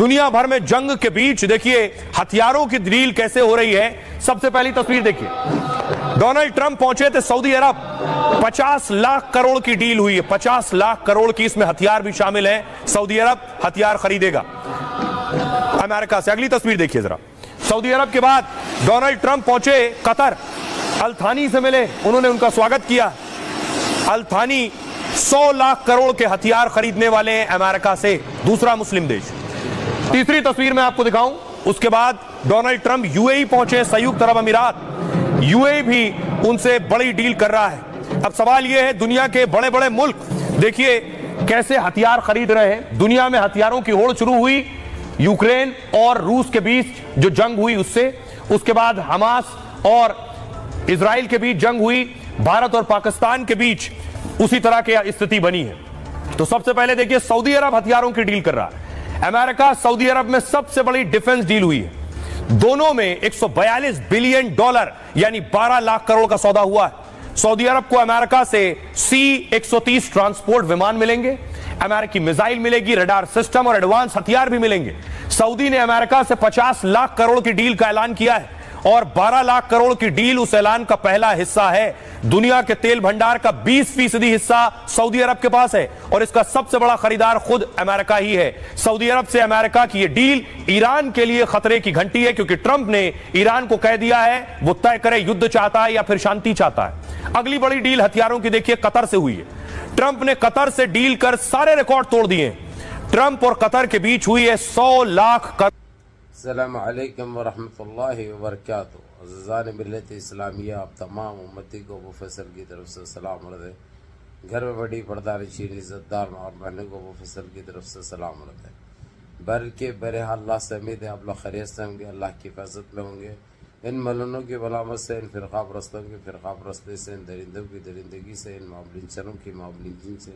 दुनिया भर में जंग के बीच देखिए हथियारों की डील कैसे हो रही है। सबसे पहली तस्वीर देखिए, डोनाल्ड ट्रंप पहुंचे थे सऊदी अरब, 50 लाख करोड़ की डील हुई है, 50 लाख करोड़ की, इसमें हथियार भी शामिल है। सऊदी अरब हथियार खरीदेगा अमेरिका से। अगली तस्वीर देखिए जरा, सऊदी अरब के बाद डोनाल्ड ट्रंप पहुंचे कतर, अल थानी से मिले, उन्होंने उनका स्वागत किया। अल थानी 100 लाख करोड़ के हथियार खरीदने वाले हैं अमेरिका से, दूसरा मुस्लिम देश। तीसरी तस्वीर मैं आपको दिखाऊं, उसके बाद डोनाल्ड ट्रंप यूएई पहुंचे, संयुक्त अरब अमीरात, यूएई भी उनसे बड़ी डील कर रहा है। अब सवाल यह है, दुनिया के बड़े बड़े मुल्क देखिए कैसे हथियार खरीद रहे हैं। दुनिया में हथियारों की होड़ शुरू हुई यूक्रेन और रूस के बीच जो जंग हुई उससे, उसके बाद हमास और इजराइल के बीच जंग हुई, भारत और पाकिस्तान के बीच उसी तरह की स्थिति बनी है। तो सबसे पहले देखिए सऊदी अरब हथियारों की डील कर रहा है। अमेरिका सऊदी अरब में सबसे बड़ी डिफेंस डील हुई है। दोनों में 142 बिलियन डॉलर यानी 12 लाख करोड़ का सौदा हुआ है। सऊदी अरब को अमेरिका से C-130 ट्रांसपोर्ट विमान मिलेंगे, अमेरिकी मिसाइल मिलेगी, रडार सिस्टम और एडवांस हथियार भी मिलेंगे। सऊदी ने अमेरिका से 50 लाख करोड़ की डील का ऐलान किया है और 12 लाख करोड़ की डील उस ऐलान का पहला हिस्सा है। दुनिया के तेल भंडार का 20% हिस्सा सऊदी अरब के पास है और इसका सबसे बड़ा खरीदार खुद अमेरिका ही है। सऊदी अरब से अमेरिका की यह डील ईरान के लिए खतरे की घंटी है, क्योंकि ट्रंप ने ईरान को कह दिया है वो तय करे युद्ध चाहता है या फिर शांति चाहता है। अगली बड़ी डील हथियारों की देखिए कतर से हुई है। ट्रंप ने कतर से डील कर सारे रिकॉर्ड तोड़ दिए। ट्रंप और कतर के बीच हुई है 100 लाख करोड़। अस्सलामु अलैकुम वरहमतुल्लाहि वबरकातुहू। अज़ीज़ान मिल्लत इस्लामिया, आप तमाम उम्मती को अबू फैसल की तरफ से सलाम अर्ज़ है। घर में बड़ी पर्दा नशीन इज़्ज़तदार और बहनों को अबू फैसल की तरफ से सलाम अर्ज़ है। बर के बहरहाल अल्लाह से उम्मीद है आप लोग खैरियत से होंगे, अल्लाह की हिफाजत में होंगे। इन मलूनों की बलामत से, इन फ़िरक़ा परस्तों की फ़िरक़ा परस्ती से, इन दरिंदों की दरिंदगी से, इन मामलिनचरों की मामलिनची से,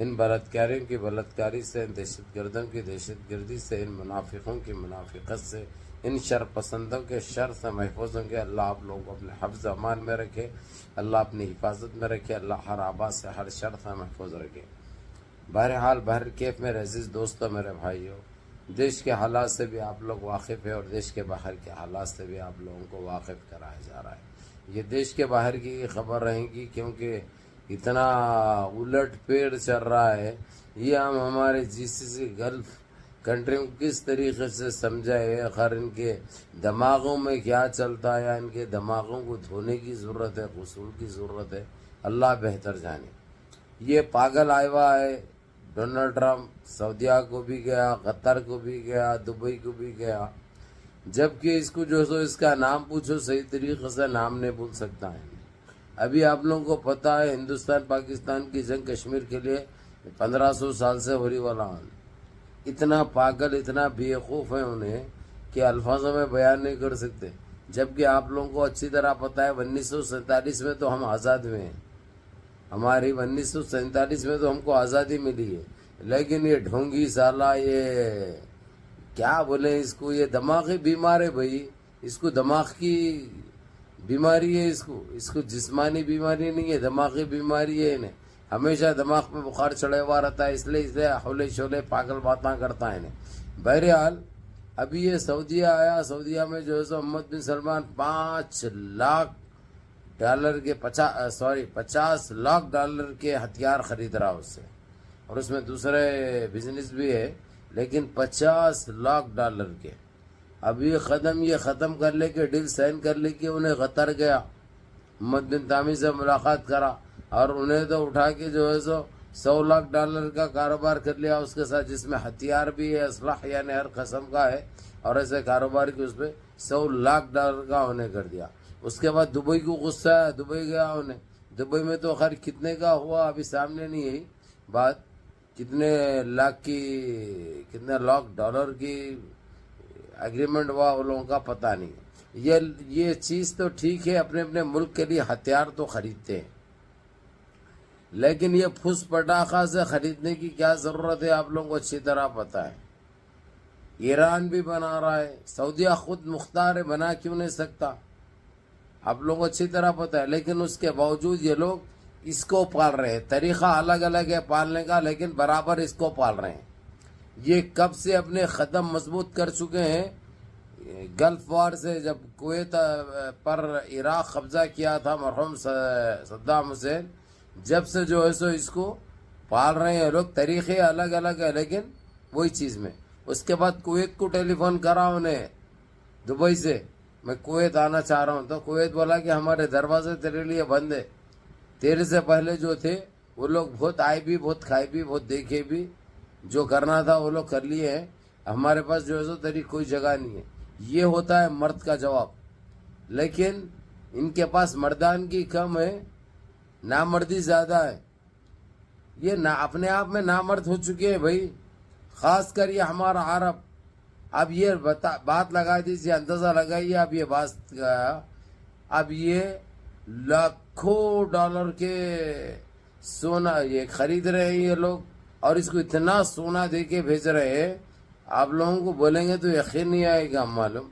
इन बलात्कारियों की बलात्कारी से, इन दहशतगर्दों की दहशतगर्दी से, इन मुनाफिकों की मुनाफिकत से, इन शर पसंदों के शर से महफूज होंगे। अल्लाह आप लोगों को अपने हफ्ज़ अमान में रखे, अल्लाह अपनी हिफाजत में रखे, अल्लाह हर आबाद से हर शर से महफूज रखे। बहरहाल बहर कैफ मेरे अजीज़ दोस्तों, मेरे भाइयों, देश के हालात से भी आप लोग वाकिफ़ है और देश के बाहर के हालात से भी आप लोगों को वाकिफ़ कराया जा रहा है। ये देश के बाहर की खबर रहेगी, क्योंकि इतना उलट पेड़ चल रहा है। ये हम हमारे GCC गल्फ कंट्री को किस तरीके से समझाए, आखिर इनके दिमागों में क्या चलता है या इनके दिमागों को धोने की ज़रूरत है, गुस्ल की ज़रूरत है, अल्लाह बेहतर जाने। ये पागल आया हुआ है डोनाल्ड ट्रंप, सऊदिया को भी गया, कतर को भी गया, दुबई को भी गया, जबकि इसको जो सो इसका नाम पूछो सही तरीके से नाम नहीं बोल सकता है। अभी आप लोगों को पता है हिंदुस्तान पाकिस्तान की जंग कश्मीर के लिए 1500 साल से हो रही वाला। इतना पागल, इतना बेवकूफ़ है उन्हें कि अल्फाजों में बयान नहीं कर सकते। जबकि आप लोगों को अच्छी तरह पता है 1947 में तो हम आज़ाद हुए हैं, हमारी 1947 में तो हमको आज़ादी मिली है। लेकिन ये ढोंगी साला, ये क्या बोले इसको, ये दिमागी बीमार है भाई, इसको दिमाग की बीमारी है, इसको जिस्मानी बीमारी नहीं है, दिमागी बीमारी है। इन्हें हमेशा दिमाग में बुखार चढ़े हुआ रहता है, इसलिए हौले शोले पागल बातें करता है इन्हें। बहरहाल अभी ये सऊदिया आया, सऊदिया में जो है सो मोहम्मद बिन सलमान 5 लाख डॉलर के 50 लाख डॉलर के हथियार खरीद रहा उससे, और उसमें दूसरे बिजनेस भी है, लेकिन 50 लाख डॉलर के। अब ये ख़त्म कर ले के डील साइन कर ले के उन्हें कतर गया, मोहम्मद बिन तामी से मुलाकात करा और उन्हें तो उठा के जो है सो 100 लाख डॉलर का कारोबार कर लिया उसके साथ, जिसमें हथियार भी है, असलाह यानी हर किस्म का है, और ऐसे कारोबार की उस पर 100 लाख डॉलर का उन्हें कर दिया। उसके बाद दुबई को गुस्सा है, दुबई गया उन्हें। दुबई में तो खैर कितने का हुआ अभी सामने नहीं है बात, कितने लाख डॉलर की एग्रीमेंट हुआ उन लोगों का पता नहीं। ये चीज़ तो ठीक है, अपने अपने मुल्क के लिए हथियार तो खरीदते हैं, लेकिन ये फुस पटाखा से खरीदने की क्या ज़रूरत है, आप लोगों को अच्छी तरह पता है। ईरान भी बना रहा है, सऊदिया खुद मुख्तार है, बना क्यों नहीं सकता, आप लोगों को अच्छी तरह पता है। लेकिन उसके बावजूद ये लोग इसको पाल रहे हैं, तरीक़ा अलग अलग है पालने का, लेकिन बराबर इसको पाल रहे हैं। یہ کب سے اپنے قدم مضبوط کر چکے ہیں. گلف وار سے جب کویت پر عراق قبضہ کیا تھا مرحوم صدام حسین، جب سے جو ہے سو اس کو پال رہے ہیں لوگ. طریقے الگ الگ ہے لیکن وہی چیز میں. اس کے بعد کویت کو ٹیلی فون کرا انہیں دبئی سے، میں کویت آنا چاہ رہا ہوں. تو کویت بولا کہ ہمارے دروازے تیرے لیے بند ہے. تیرے سے پہلے جو تھے وہ لوگ بہت آئے بھی، بہت کھائے بھی، بہت دیکھے بھی، جو کرنا تھا وہ لوگ کر لیے ہیں. ہمارے پاس جو ہے سو تیری کوئی جگہ نہیں ہے. یہ ہوتا ہے مرد کا جواب. لیکن ان کے پاس مردانگی کم ہے، نامردی زیادہ ہے. یہ اپنے آپ میں نامرد ہو چکے ہیں بھائی، خاص کر یہ ہمارا عرب. اب یہ بات لگا دیجیے، اندازہ لگائیے. اب یہ بات اب یہ لاکھوں ڈالر کے سونا یہ خرید رہے ہیں یہ لوگ، اور اس کو اتنا سونا دے کے بھیج رہے ہیں. آپ لوگوں کو بولیں گے تو یقین نہیں آئے گا. معلوم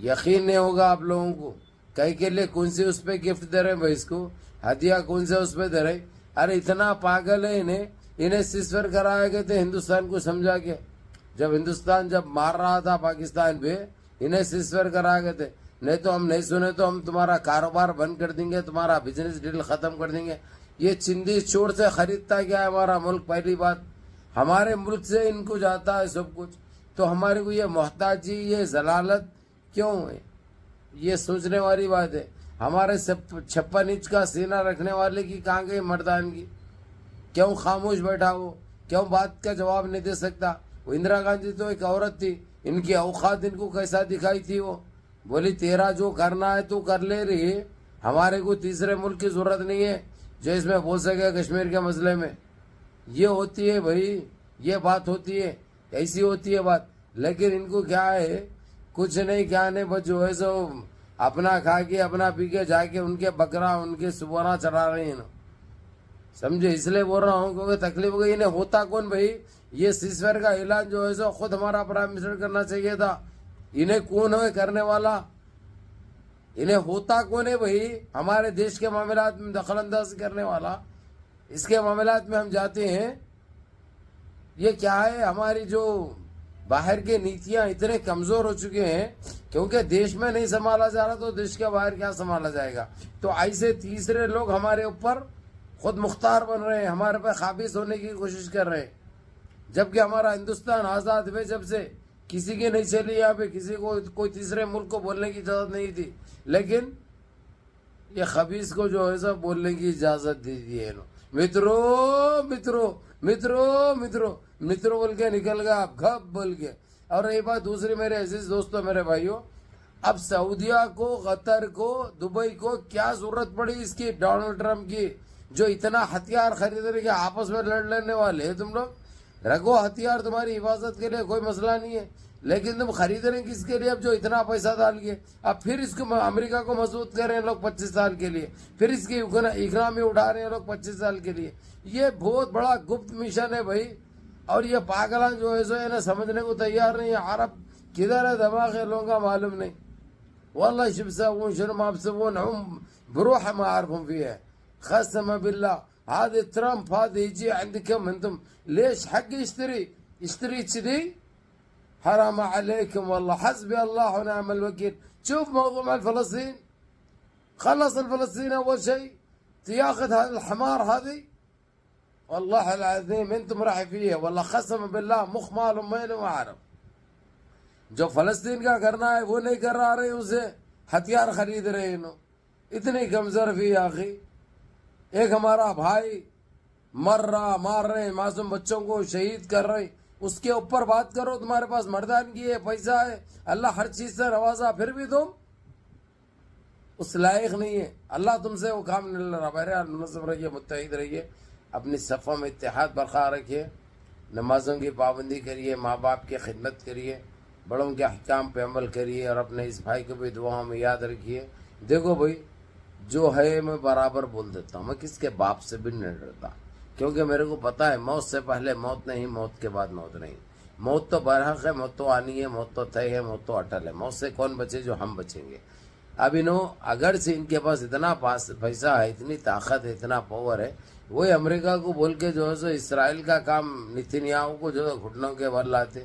یقین نہیں ہوگا آپ لوگوں کو. کئی کے لیے کون سی اس پہ گفٹ دے رہے بھائی، اس کو ہدیہ کون سے اس پہ دے رہے. ارے اتنا پاگل ہے انہیں سسفر کرایا گئے تھے ہندوستان کو سمجھا کے. جب ہندوستان جب مار رہا تھا پاکستان پہ، انہیں سسفر کرایا گئے تھے. نہیں تو ہم نہیں سنے تو ہم تمہارا کاروبار بند کر دیں گے، تمہارا بزنس ڈیل ختم کر دیں گے. یہ چندی چور سے خریدتا کیا ہے ہمارا ملک. پہلی بات ہمارے ملک سے ان کو جاتا ہے سب کچھ. تو ہمارے کو یہ محتاجی، یہ ضلالت کیوں ہے؟ یہ سوچنے والی بات ہے. ہمارے 56 انچ کا سینہ رکھنے والے کی کہاں گئی مردانگی؟ کیوں خاموش بیٹھا وہ؟ کیوں بات کا جواب نہیں دے سکتا؟ وہ اندرا گاندھی تو ایک عورت تھی، ان کی اوقات ان کو کیسا دکھائی تھی. وہ بولی تیرا جو کرنا ہے تو کر لے رہی ہے، ہمارے کو تیسرے ملک کی ضرورت نہیں ہے جو اس میں بول سکے کشمیر کے مسئلے میں. یہ ہوتی ہے بھائی، یہ بات ہوتی ہے، ایسی ہوتی ہے بات. لیکن ان کو کیا ہے، کچھ نہیں کیا نہیں، بس جو ہے سو اپنا کھا کے اپنا پی کے جا کے ان کے بکرا ان کے سبونا چڑھا رہے ہیں نا. سمجھے؟ اس لیے بول رہا ہوں کیونکہ تکلیف ہو گئی. انہیں ہوتا کون بھائی؟ یہ سیزفائر کا اعلان جو ہے سو خود ہمارا پرائم منسٹر کرنا چاہیے تھا. انہیں کون ہے کرنے والا؟ انہیں ہوتا کون ہے بھائی؟ ہمارے دیش کے معاملات میں دخل انداز کرنے والا. اس کے معاملات میں ہم جاتے ہیں. یہ کیا ہے؟ ہماری جو باہر کے نیتیاں اتنے کمزور ہو چکے ہیں کیونکہ دیش میں نہیں سنبھالا جا رہا تو دیش کے باہر کیا سنبھالا جائے گا. تو ایسے تیسرے لوگ ہمارے اوپر خود مختار بن رہے ہیں، ہمارے پہ قابض ہونے کی کوشش کر رہے ہیں. جبکہ ہمارا ہندوستان آزاد ہوئے جب سے کسی کی نہیں چلی یہاں پہ، کسی کو کوئی تیسرے ملک کو بولنے کی اجازت نہیں تھی. لیکن یہ خبیث کو جو ہے سب بولنے کی اجازت دے دی ہے. مترو مترو مترو مترو مترو بول کے نکل گیا آپ گھپ بول کے. اور یہ بات دوسری میرے عزیز دوستوں، میرے بھائیوں، اب سعودیہ کو، قطر کو، دبئی کو کیا ضرورت پڑی اس کی ڈونلڈ ٹرمپ کی، جو اتنا ہتھیار خریدنے کے آپس میں لڑ لینے والے ہیں. تم لوگ رکھو ہتھیار، تمہاری حفاظت کے لیے کوئی مسئلہ نہیں ہے، لیکن تم خرید رہے کس کے لیے؟ اب جو اتنا پیسہ ڈال کے اب پھر اس کو امریکہ کو مضبوط کر رہے ہیں لوگ 25 سال کے لیے، پھر اس کی اکنامی اٹھا رہے ہیں لوگ 25 سال کے لیے. یہ بہت بڑا گپت مشن ہے بھائی. اور یہ پاگلاں جو ہے سو انہیں سمجھنے کو تیار نہیں ہے. عرب کدھر ہے دماغ ہے لوگوں کا معلوم نہیں. والله شبسون شنو ما بسوون هم بروحه ما اعرفهم فيها. قسما بالله هذا ترامب هذا يجي عندكم انتم ليش حق يشتري كذي؟ حرام عليكم والله. حسبي الله ونعم الوكيل. شوف موضوع مع الفلسطين، خلص الفلسطين اول شيء تياخذ هذا الحمار هذه والله العظيم انتم راح فيها والله قسما بالله مخ مالهم وين ما اعرف. جو فلسطین کا کرنا ہے وہ نہیں کر رہا رہے، اسے ہتھیار خرید رہے ہیں. اتنی کمزور بھی آخری. ایک ہمارا بھائی مر رہا، مار رہے معصوم بچوں کو شہید کر رہے، اس کے اوپر بات کرو. تمہارے پاس مردانگی ہے، پیسہ ہے، اللہ ہر چیز سے نوازا، پھر بھی تم اس لائق نہیں ہے. اللہ تم سے وہ کام نہیں لے رہا. بہرحال منظم رہیے، متحد رہیے، اپنی صفوں میں اتحاد برقرار رکھیے، نمازوں کی پابندی کریے، ماں باپ کی خدمت کریے، بڑوں کے احکام پہ عمل کریے، اور اپنے اس بھائی کو بھی دعاؤں میں یاد رکھیے. دیکھو بھائی، جو ہے میں برابر بول دیتا ہوں، میں کس کے باپ سے بھی نہیں ڈرتا، کیونکہ میرے کو پتا ہے موت سے پہلے موت نہیں، موت کے بعد موت نہیں. موت تو برحق ہے، موت تو آنی ہے، موت تو طے ہے، موت تو اٹل ہے. موت سے کون بچے؟ جو ہم بچیں گے. اب اگر سے ان کے پاس اتنا پیسہ ہے، اتنی طاقت ہے، اتنا پاور ہے، وہی امریکہ کو بول کے جو ہے سو اسرائیل کا کام نتنیاہو کو جو ہے گھٹنوں کے بل لاتے،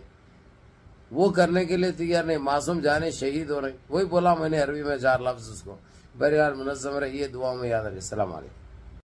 وہ کرنے کے لیے تیار نہیں. معصوم جانے شہید ہو رہے. وہی بولا میں نے عربی میں 4 لفظ اس کو. بہرحال منظم رہیے، دعا میں یاد رکھیے. السلام علیکم.